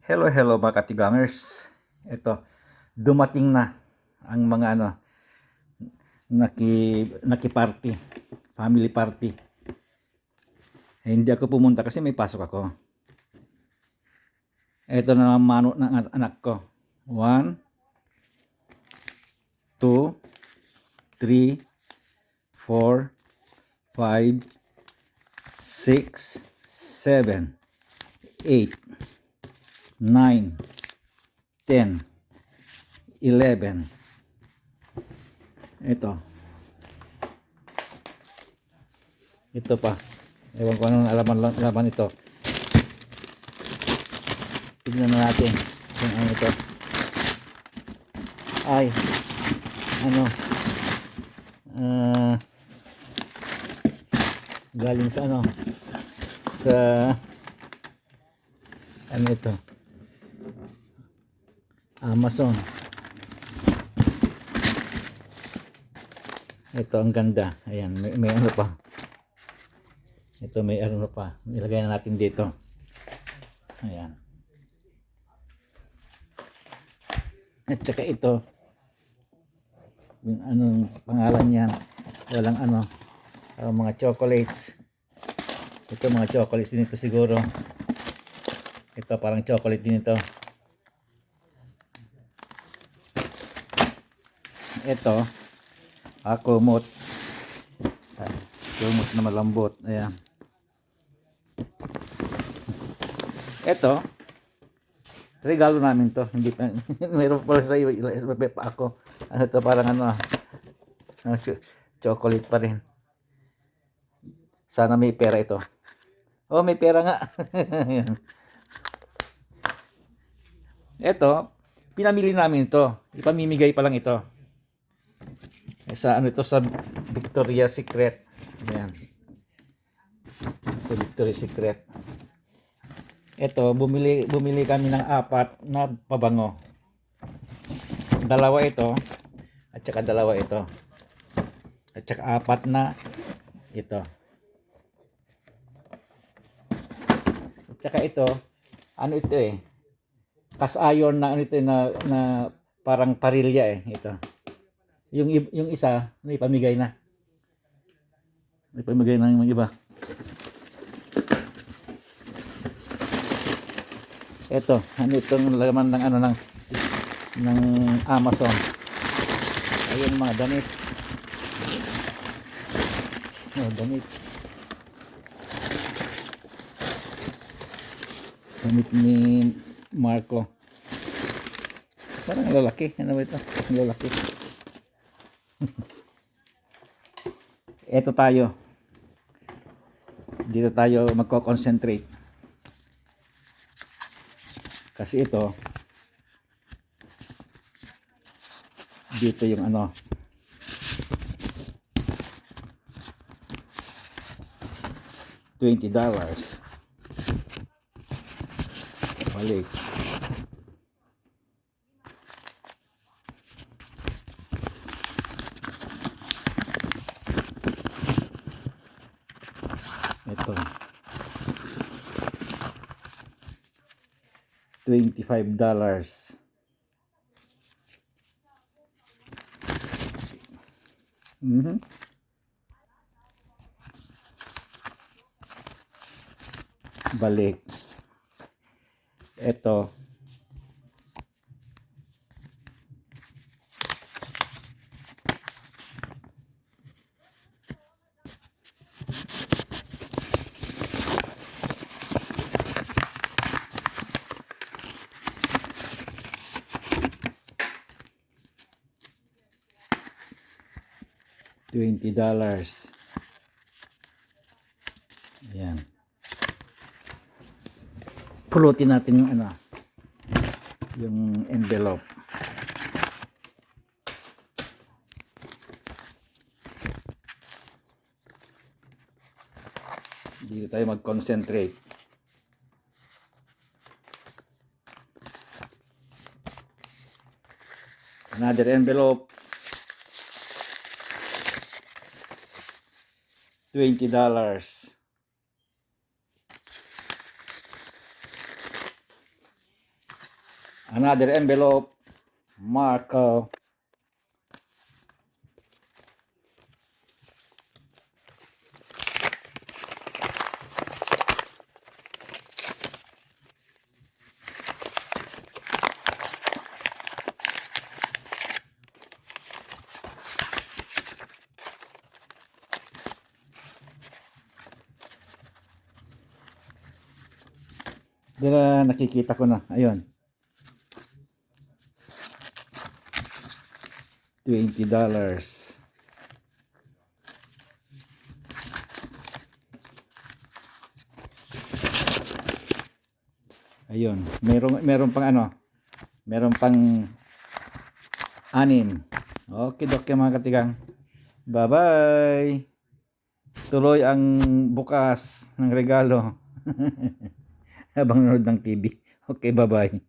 Hello, hello mga katigangers. Ito, dumating na ang mga naki-party, family party. Hindi ako pumunta kasi may pasok ako. Ito na ang mano ng anak ko. 1, 2, 3, 4, 5, 6, 7, 8, 9, 10, 11. Ito pa. Ewan ko anong laman ito. Tignan natin kung ano ito. Ay, galing sa sa ito, Amazon. Ito ang ganda. Ayan, may ano pa. Ito may ano pa. Nilagay na natin dito. Ayan. At saka ito, yung anong pangalan niyan, walang mga chocolates. Ito mga chocolates din ito siguro. Ito parang chocolate din ito. Ito, kumot. Kumot na malambot. Ayan. Ito, regalo namin to. Hindi pa, mayroon pala sa iyo. May pa ako. Ano to, parang chocolate pa rin. Sana may pera ito. Oh, may pera nga. Ito, pinamili namin to. Ipamimigay pa lang ito. Sa sa Victoria's Secret. Ayan. Ito, Victoria's Secret. Ito, bumili kami ng 4 na pabango. Dalawa ito, at saka dalawa ito. At saka 4 na ito. At saka ito, ito cast iron na ito na parang parilya ito. Yung isa, ipamigay na. Ipamigay na yung iba. Ito, itong laman ng Amazon. Ayun mga damit. Damit. Damit ni Marco. Parang lalaki. Ano ba ito? Lalaki. Ito tayo. Dito tayo magko-concentrate. Kasi ito, dito yung $20. Balik. Ito. $25. Balik. Ito. $20. Ayan. Pulutin natin yung yung envelope. Dito tayo mag-concentrate. Another envelope. $20. Another envelope. Marco. Dila nakikita ko na. Ayun. $20. Ayun. Meron pang ano. Meron pang 6. Okay, okay mga katigang. Bye-bye. Tuloy ang bukas ng regalo. Habang nanonood ng TV. Okay, bye-bye.